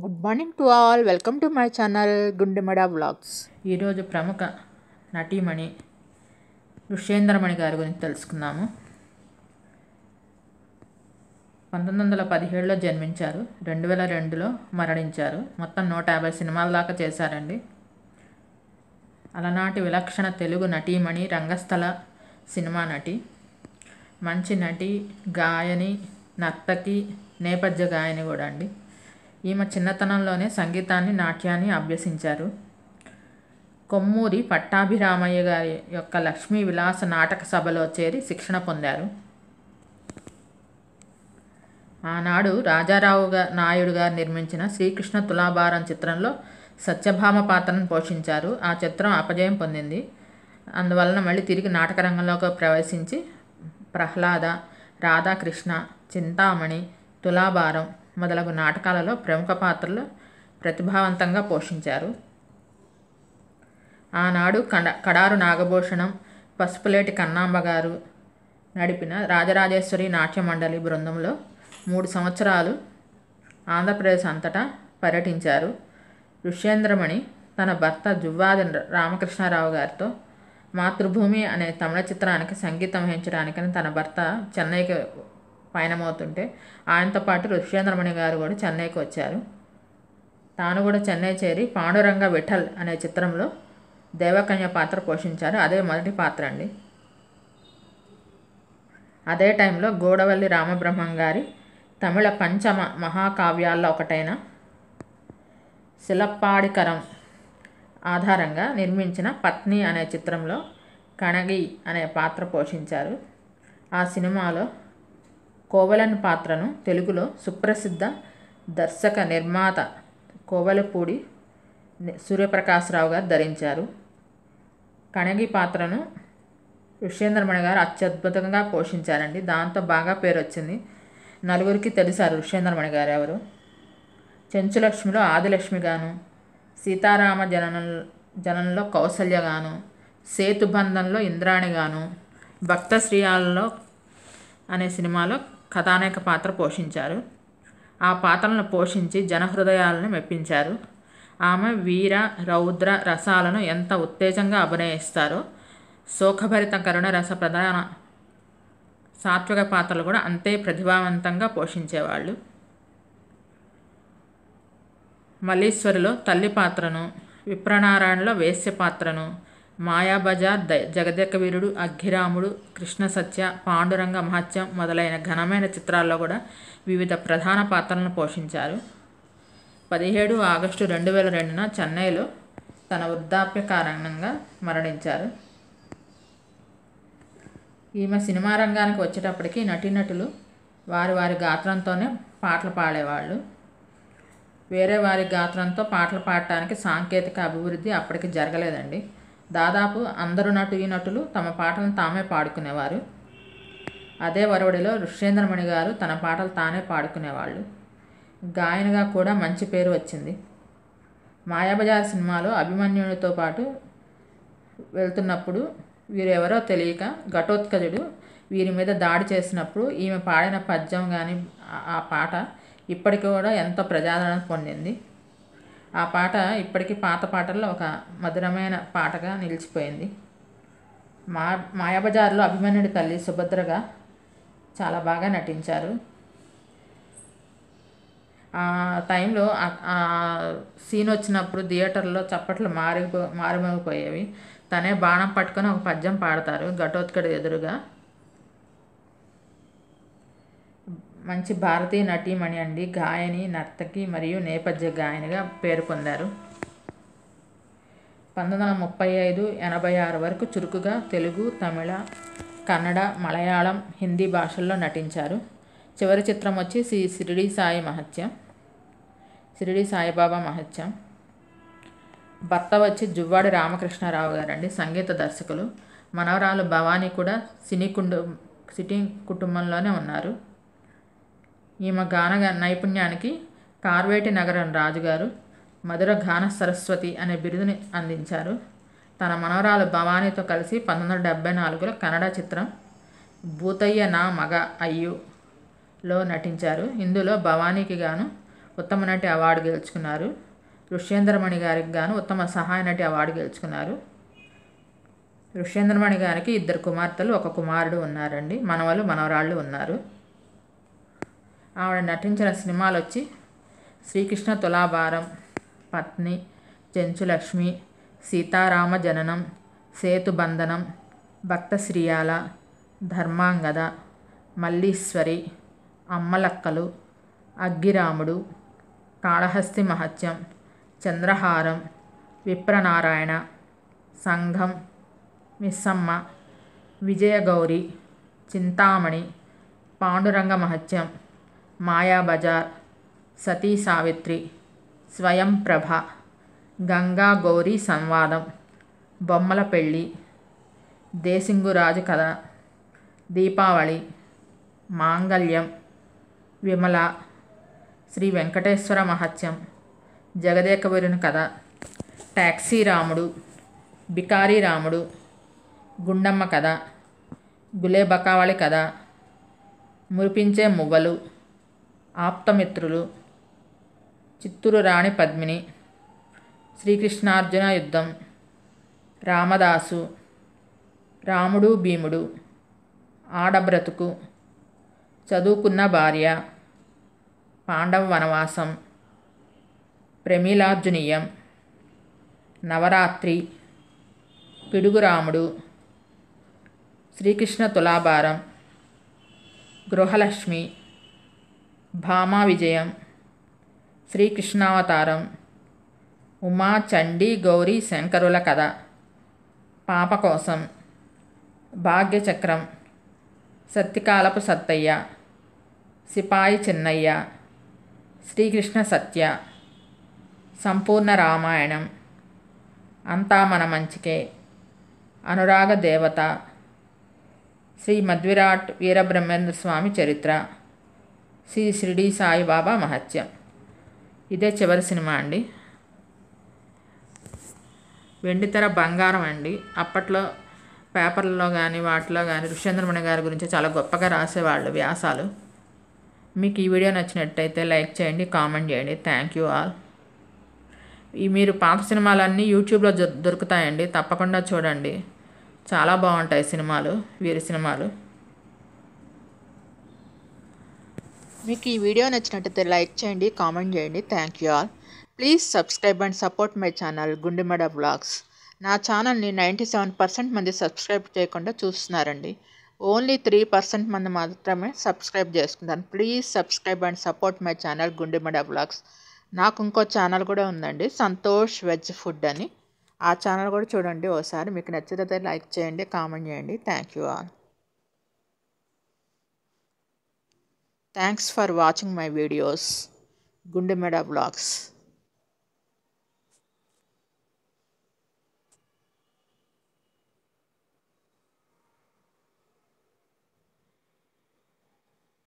Good morning to all. Welcome to my channel గుండెమడ vlogs. ఈరోజు ప్రముఖ నటీమణి ఋష్యేంద్రమణి గారి గురించి తెలుసుకుందాము. 1917లో జన్మించారు, 2002లో మరణించారు. మొత్తం 150 సినిమాల దాకా చేశారండి. అలనాటి విలక్షణ తెలుగు నటీమణి, రంగస్థల సినిమా నటి, మంచి నటి, గాయని, నర్తకి, నేపథ్య గాయని కూడా అండి. ఈమె చిన్నతనంలోనే సంగీతాన్ని, నాట్యాన్ని అభ్యసించారు. కొమ్మూరి పట్టాభిరామయ్య గారి యొక్క లక్ష్మీ విలాస నాటక సభలో చేరి శిక్షణ పొందారు. ఆనాడు రాజారావు నాయుడు గారు నిర్మించిన శ్రీకృష్ణ తులాభారం చిత్రంలో సత్యభామ పాత్రను పోషించారు. ఆ చిత్రం అపజయం పొందింది. అందువలన మళ్ళీ తిరిగి నాటక రంగంలోకి ప్రవేశించి ప్రహ్లాద, రాధాకృష్ణ, చింతామణి, తులాభారం మొదలగు నాటకాలలో ప్రముఖ పాత్రలు ప్రతిభావంతంగా పోషించారు. ఆనాడు కడారు నాగభూషణం, పసుపులేటి కన్నాంబ గారు నడిపిన రాజరాజేశ్వరి నాట్య మండలి బృందంలో 3 సంవత్సరాలు ఆంధ్రప్రదేశ్ అంతటా పర్యటించారు. ఋష్యేంద్రమణి తన భర్త జువ్వాది రామకృష్ణారావు గారితో మాతృభూమి అనే తమిళ చిత్రానికి సంగీతం వహించడానికని తన భర్త చెన్నైకి పయనమవుతుంటే ఆయనతో పాటు ఋష్యేంద్రమణి గారు కూడా చెన్నైకి వచ్చారు. తాను కూడా చెన్నై చేరి పాండురంగ విఠల్ అనే చిత్రంలో దేవకన్య పాత్ర పోషించారు. అదే మొదటి పాత్ర అండి. అదే టైంలో గూడవల్లి రామబ్రహ్మం గారి తమిళ పంచమ మహాకావ్యాల్లో ఒకటైన శిలప్పాడికరం ఆధారంగా నిర్మించిన పత్ని అనే చిత్రంలో కణగి అనే పాత్ర పోషించారు. ఆ సినిమాలో కోవలన్ పాత్రను తెలుగులో సుప్రసిద్ధ దర్శక నిర్మాత కోవలపూడి సూర్యప్రకాశరావు గారు ధరించారు. కణగి పాత్రను ఋష్యేంద్రమణి గారు అత్యద్భుతంగా పోషించారండి. దాంతో బాగా పేరు వచ్చింది. నలుగురికి తెలిసారు ఋష్యేంద్రమణి గారు ఎవరు. చెంచులక్ష్మిలో ఆదిలక్ష్మిగాను, సీతారామ జనంలో కౌసల్యగాను, సేతుబంధంలో ఇంద్రాణిగాను, భక్త శ్రీయాలలో అనే సినిమాలో కథానాయక పాత్ర పోషించారు. ఆ పాత్రలను పోషించి జనహృదయాలను మెప్పించారు. ఆమె వీర రౌద్ర రసాలను ఎంత ఉత్తేజంగా అభినయిస్తారో శోకభరిత కరుణ రస ప్రధాన సాత్విక పాత్రలు కూడా అంతే ప్రతిభావంతంగా పోషించేవాళ్ళు. మల్లీశ్వరిలో తల్లి పాత్రను, విప్రనారాయణలో వేశ్య పాత్రను, మాయాబజార్, జగదేక వీరుడు, అగ్గిరాముడు, కృష్ణ సత్య, పాండురంగ మహత్యం మొదలైన ఘనమైన చిత్రాల్లో కూడా వివిధ ప్రధాన పాత్రలను పోషించారు. 17 ఆగస్టు 2002న చెన్నైలో తన వృద్ధాప్య కారణంగా మరణించారు. ఈమె సినిమా రంగానికి వచ్చేటప్పటికి నటీనటులు వారి గాత్రంతోనే పాటలు పాడేవాళ్ళు. వేరే వారి గాత్రంతో పాటలు పాడటానికి సాంకేతిక అభివృద్ధి అప్పటికి జరగలేదండి. దాదాపు అందరు నటులు తమ పాటలను తామే పాడుకునేవారు. అదే ఒరవడిలో ఋష్యేంద్రమణి గారు తన పాటలు తానే పాడుకునేవాళ్ళు. గాయనిగా కూడా మంచి పేరు వచ్చింది. మాయాబజార్ సినిమాలో అభిమన్యునితో పాటు వెళ్తున్నప్పుడు వీరెవరో తెలియక ఘటోత్కచుడు వీరి మీద దాడి చేసినప్పుడు ఈమె పాడిన పద్యం కానీ ఆ పాట ఇప్పటికి కూడా ఎంతో ప్రజాదరణ పొందింది. ఆ పాట ఇప్పటికీ పాత పాటల్లో ఒక మధురమైన పాటగా నిలిచిపోయింది. మాయాబజార్లో అభిమన్యుడి తల్లి సుభద్రగా చాలా బాగా నటించారు. ఆ టైంలో సీన్ వచ్చినప్పుడు థియేటర్లో చప్పట్లు మారుమోగిపోయేవి. తనే బాణం పట్టుకొని ఒక పద్యం పాడతారు ఘటోత్కచుడు ఎదురుగా. మంచి భారతీయ నటీమణి అండి. గాయని, నర్తకి మరియు నేపథ్య గాయనిగా పేరు పొందారు. 1935-86 వరకు చురుకుగా తెలుగు, తమిళ, కన్నడ, మలయాళం, హిందీ భాషల్లో నటించారు. చివరి చిత్రం వచ్చి షిరిడి సాయిబాబా మహత్యం. భర్త వచ్చి జువ్వాడి రామకృష్ణారావు గారండి, సంగీత దర్శకులు. మనవరాలు భవానీ కూడా సినీ కుటుంబంలోనే ఉన్నారు. ఈమె గాన నైపుణ్యానికి కార్వేటి నగరం రాజుగారు మధుర గాన సరస్వతి అనే బిరుదుని అందించారు. తన మనవరాలు భవానీతో కలిసి 1974లో కన్నడ చిత్రం భూతయ్య నా మగ అయ్యులో నటించారు. ఇందులో భవానీకి గాను ఉత్తమ నటి అవార్డు గెలుచుకున్నారు. ఋష్యేంద్రమణి గారికి గాను ఉత్తమ సహాయ నటి అవార్డు గెలుచుకున్నారు. ఋష్యేంద్రమణి గారికి 2 కుమార్తెలు, 1 కుమారుడు ఉన్నారండి. మనవలు మనవరాళ్ళు ఉన్నారు. ఆవిడ నటించిన సినిమాలు వచ్చి శ్రీకృష్ణ తులాభారం, పత్ని, చెంచులక్ష్మి, సీతారామ జననం, సేతుబంధనం, భక్త శ్రీయాల, ధర్మాంగద, మల్లీశ్వరి, అమ్మలక్కలు, అగ్గిరాముడు, కాళహస్తి మహత్యం, చంద్రహారం, విప్రనారాయణ, సంఘం, మిస్సమ్మ, విజయగౌరి, చింతామణి, పాండురంగ మహత్యం, మాయాబజార్, సతీ సావిత్రి, స్వయం ప్రభ, గంగా గౌరీ సంవాదం, బొమ్మల పెళ్ళి, దేశింగురాజు కథ, దీపావళి, మాంగళ్యం, విమల, శ్రీ వెంకటేశ్వర మహత్యం, జగదేకవీరుని కథ, టాక్సీ రాముడు, బికారీ రాముడు, గుండమ్మ కథ, గులేబకావళి కథ, మురిపించే మువ్వలు, ఆప్తమిత్రులు, చిత్తూరు రాణి పద్మిని, శ్రీకృష్ణార్జున యుద్ధం, రామదాసు, రాముడు భీముడు, ఆడబ్రతుకు, చదువుకున్న భార్య, పాండవ వనవాసం, ప్రమీలార్జునీయం, నవరాత్రి, పిడుగురాముడు, శ్రీకృష్ణ తులాభారం, గృహలక్ష్మి, భామా విజయం, శ్రీకృష్ణావతారం, ఉమా చండీ గౌరీ శంకరుల కథ, పాప కోసం, భాగ్యచక్రం, సత్యకాలపు సత్తయ్య, సిపాయి చిన్నయ్య, శ్రీకృష్ణ సత్య, సంపూర్ణ రామాయణం, అంతా మన మంచికే, అనురాగ దేవత, శ్రీ మధ్విరాట్ వీరబ్రహ్మేంద్ర స్వామి చరిత్ర, శ్రీ షిరిడి సాయిబాబా మహత్యం. ఇదే చివరి సినిమా అండి. వెండితెర బంగారం అండి. అప్పట్లో పేపర్లలో కానీ వాటిలో కానీ ఋష్యేంద్రమణి గారి గురించి చాలా గొప్పగా రాసేవాళ్ళు వ్యాసాలు. మీకు ఈ వీడియో నచ్చినట్టయితే లైక్ చేయండి, కామెంట్ చేయండి. Thank you all. మీరు పాత సినిమాలన్నీ యూట్యూబ్లో దొరుకుతాయండి, తప్పకుండా చూడండి. చాలా బాగుంటాయి సినిమాలు, వీరి సినిమాలు. మీకు ఈ వీడియో నచ్చినట్టయితే లైక్ చేయండి, కామెంట్ చేయండి. Thank you all. Please subscribe and support my channel గుండెమడ vlogs. నా ఛానల్ని 97% మంది సబ్స్క్రైబ్ చేయకుండా చూస్తున్నారండి. ఓన్లీ 3% మంది మాత్రమే సబ్స్క్రైబ్ చేసుకుంటాను. Please subscribe and support my channel గుండెమడ vlogs. నాకు ఇంకో ఛానల్ కూడా ఉందండి, సంతోష్ వెజ్ ఫుడ్ అని. ఆ ఛానల్ కూడా చూడండి ఒకసారి. మీకు నచ్చితే లైక్ చేయండి, కామెంట్ చేయండి. Thank you all. Thanks for watching my videos. గుండెమడ vlogs.